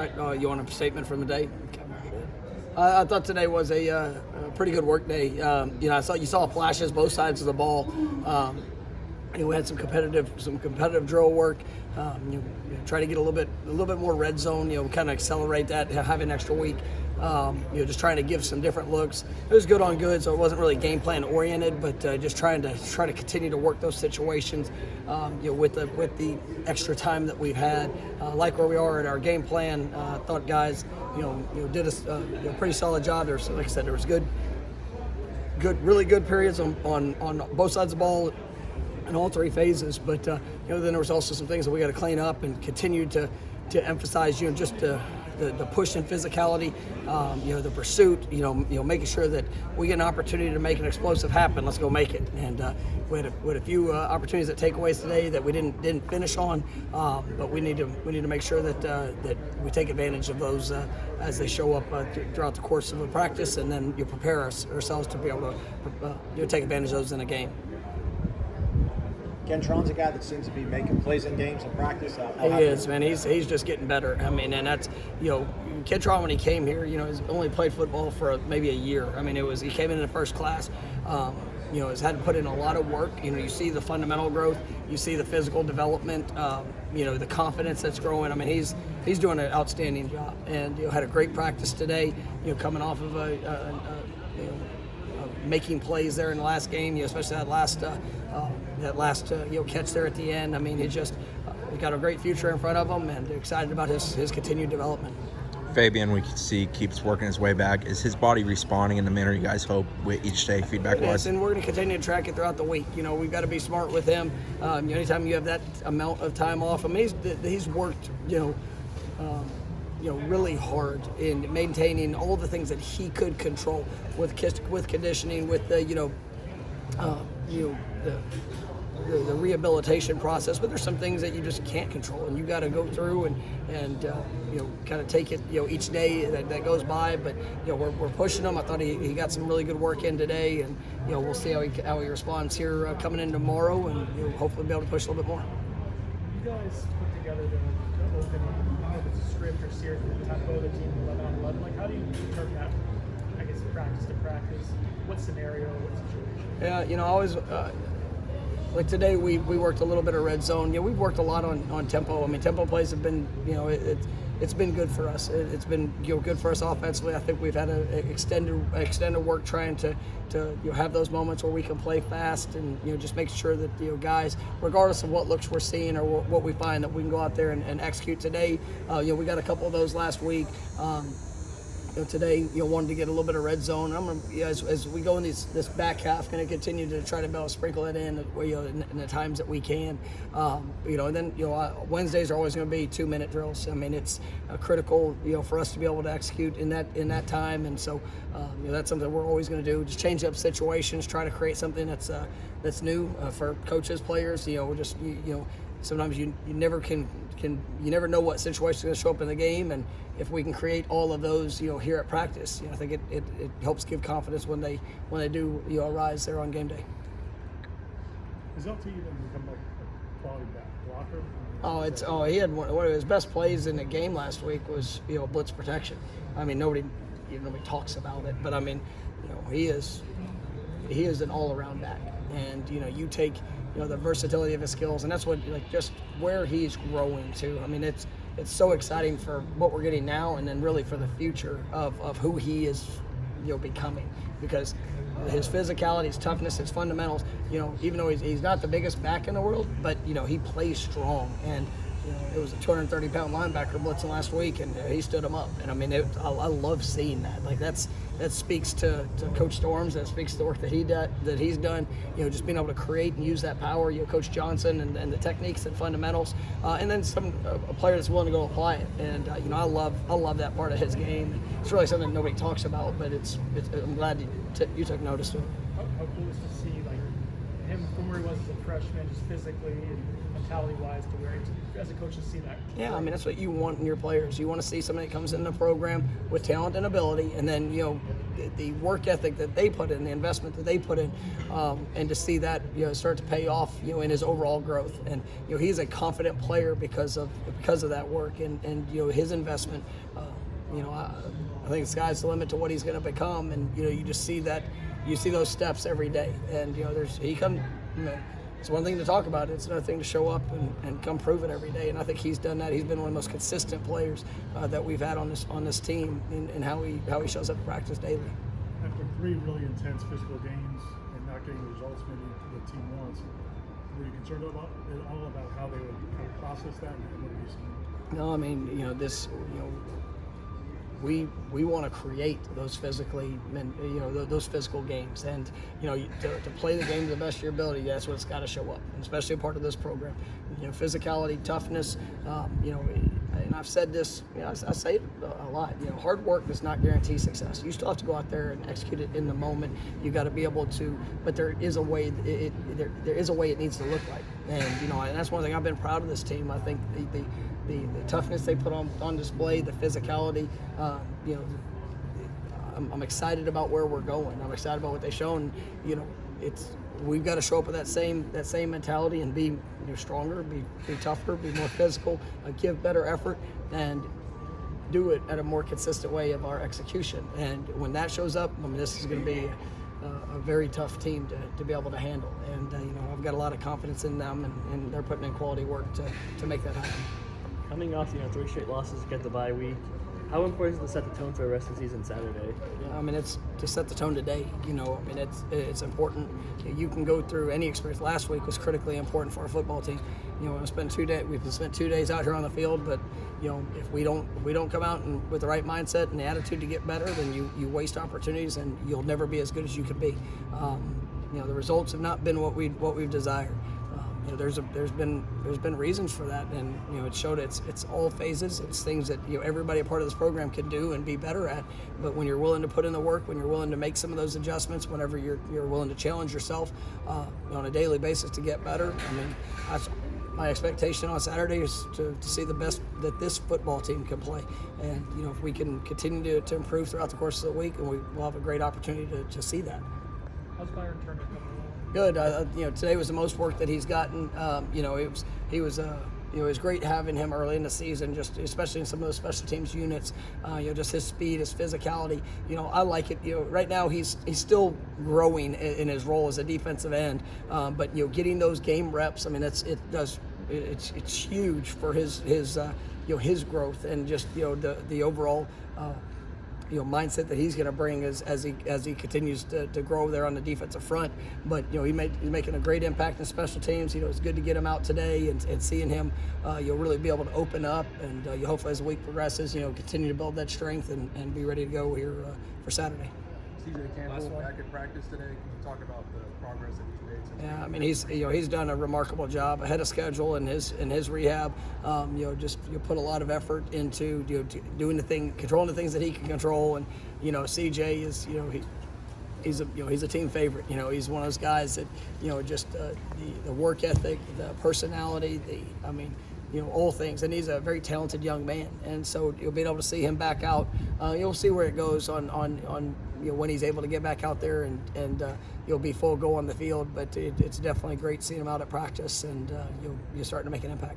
right, you want a statement from the day? Okay. I thought today was a pretty good work day. You saw flashes both sides of the ball. We had some competitive drill work. Try to get a little bit more red zone. Kind of accelerate that. Have an extra week. Just trying to give some different looks. It was good on good, so it wasn't really game plan oriented, but just trying to continue to work those situations. With the extra time that we've had, like where we are in our game plan. Thought guys, did a pretty solid job. Like I said, there was really good periods on both sides of the ball in all three phases. But then there was also some things that we got to clean up and continue to emphasize. Just the push and physicality, the pursuit, making sure that we get an opportunity to make an explosive happen. Let's go make it. And we had a few opportunities at takeaways today that we didn't finish on, but we need to make sure that we take advantage of those as they show up throughout the course of a practice, and then you prepare ourselves to be able to take advantage of those in a game. Kentron's a guy that seems to be making plays in games in practice. He is, man. He's just getting better. I mean, and that's, Kentron when he came here, he's only played football for maybe a year. I mean, he came in the first class. Has had to put in a lot of work. You see the fundamental growth, you see the physical development, the confidence that's growing. I mean, he's doing an outstanding job, and had a great practice today. Coming off of making plays there in the last game, especially that last catch there at the end. I mean, he's got a great future in front of him, and excited about his continued development. Fabian, we can see, keeps working his way back. Is his body responding in the manner you guys hope with each day, feedback-wise? Yes, and we're going to continue to track it throughout the week. We've got to be smart with him. Anytime you have that amount of time off, I mean, he's worked, really hard in maintaining all the things that he could control with conditioning, with the rehabilitation process. But there's some things that you just can't control, and you got to go through and kind of take it each day that goes by. But we're pushing him. I thought he got some really good work in today, and we'll see how he responds here coming in tomorrow, and hopefully be able to push a little bit more. You guys put together the opening, I don't know if it's a script or series, the tempo of the team 11-on-11. Like, how do you turn that, I guess, practice to practice? What scenario, what situation? Yeah, always. Like today, we worked a little bit of red zone. We've worked a lot on tempo. I mean, tempo plays have been, it's been good for us. It's been good for us offensively. I think we've had an extended work trying to have those moments where we can play fast and just make sure that guys, regardless of what looks we're seeing or what we find, that we can go out there and execute today. We got a couple of those last week. Today, wanted to get a little bit of red zone. I'm gonna, as we go in this back half, going to continue to try to be able to sprinkle it in the times that we can. And then Wednesdays are always going to be 2-minute drills. I mean, it's critical for us to be able to execute in that time, and so that's something we're always going to do. Just change up situations, try to create something that's new for coaches, players. Sometimes you never know what situation is going to show up in the game, and if we can create all of those here at practice, I think it helps give confidence when they do arise there on game day. Is LT even become like a quality back blocker? He had one of his best plays in the game last week was blitz protection. I mean, nobody talks about it, but I mean, he is an all-around back, and you take the versatility of his skills, and that's what just where he's growing to. I mean, it's so exciting for what we're getting now, and then really for the future of who he is becoming, because his physicality, his toughness, his fundamentals, even though he's not the biggest back in the world, but he plays strong. And it was a 230-pound linebacker blitzing last week, and he stood him up. And I mean, I love seeing that. Like that speaks to Coach Storms. That speaks to the work that he's done. Just being able to create and use that power. Coach Johnson and the techniques and fundamentals, and then a player that's willing to go apply it. And I love that part of his game. It's really something nobody talks about, but I'm glad you took notice to it. How cool is to see him from where he was as a freshman, just physically, and mentality-wise, to where as a coach to see that? Yeah, I mean, that's what you want in your players. You want to see somebody that comes in the program with talent and ability, and then, the work ethic that they put in, the investment that they put in, and to see that, start to pay off, in his overall growth. And, he's a confident player because of that work and his investment. I think the sky's the limit to what he's going to become, and, you just see that, you see those steps every day. And, it's one thing to talk about it. It's another thing to show up and come prove it every day. And I think he's done that. He's been one of the most consistent players that we've had on this team in how he shows up to practice daily. After 3 really intense physical games and not getting the results maybe the team wants, were you concerned about how they would kind of process that and what have you seen? No, I mean, we want to create those those physical games, and to play the game to the best of your ability. That's what it's got to show up, and especially a part of this program. Physicality, toughness. And I've said this. I say it a lot. Hard work does not guarantee success. You still have to go out there and execute it in the moment. You got to be able to, but there is a way. There is a way it needs to look like, and and that's one thing I've been proud of this team. I think the toughness they put on display, the physicality, I'm excited about where we're going. I'm excited about what they've shown. We've got to show up with that same mentality and be stronger, be tougher, be more physical, give better effort, and do it at a more consistent way of our execution. And when that shows up, this is going to be a very tough team to be able to handle. And I've got a lot of confidence in them, and they're putting in quality work to make that happen. Coming off 3 straight losses, get the bye week, how important is it to set the tone for the rest of the season Saturday? Yeah, I mean, it's to set the tone today. It's important. You can go through any experience. Last week was critically important for our football team. We've spent 2 days out here on the field, but if we don't come out with the right mindset and the attitude to get better, then you waste opportunities and you'll never be as good as you could be. The results have not been what we've desired. There's been reasons for that, and it showed it's all phases. It's things that everybody a part of this program can do and be better at. But when you're willing to put in the work, when you're willing to make some of those adjustments, whenever you're willing to challenge yourself on a daily basis to get better, my expectation on Saturday is to see the best that this football team can play. And if we can continue to improve throughout the course of the week, and we'll have a great opportunity to see that. How's Byron Turner coming along? Good. Today was the most work that he's gotten. It was great having him early in the season, just especially in some of those special teams units. Just his speed, his physicality. I like it. Right now he's still growing in his role as a defensive end, but getting those game reps. It's huge for his growth and just the overall. Mindset that he's going to bring as he continues to grow there on the defensive front. But he's making a great impact in special teams. It's good to get him out today and seeing him you'll really be able to open up, and hopefully as the week progresses continue to build that strength and be ready to go here for Saturday. CJ Campbell back at practice today. Can you talk about the progress that he's made since? Yeah, he's done a remarkable job ahead of schedule in his rehab. Put a lot of effort into controlling the things that he can control, and CJ is he's a team favorite. He's one of those guys that the work ethic, the personality, all things, and he's a very talented young man. And so you'll be able to see him back out. You'll see where it goes on when he's able to get back out there and you'll be full go on the field. But it's definitely great seeing him out at practice, and you're starting to make an impact.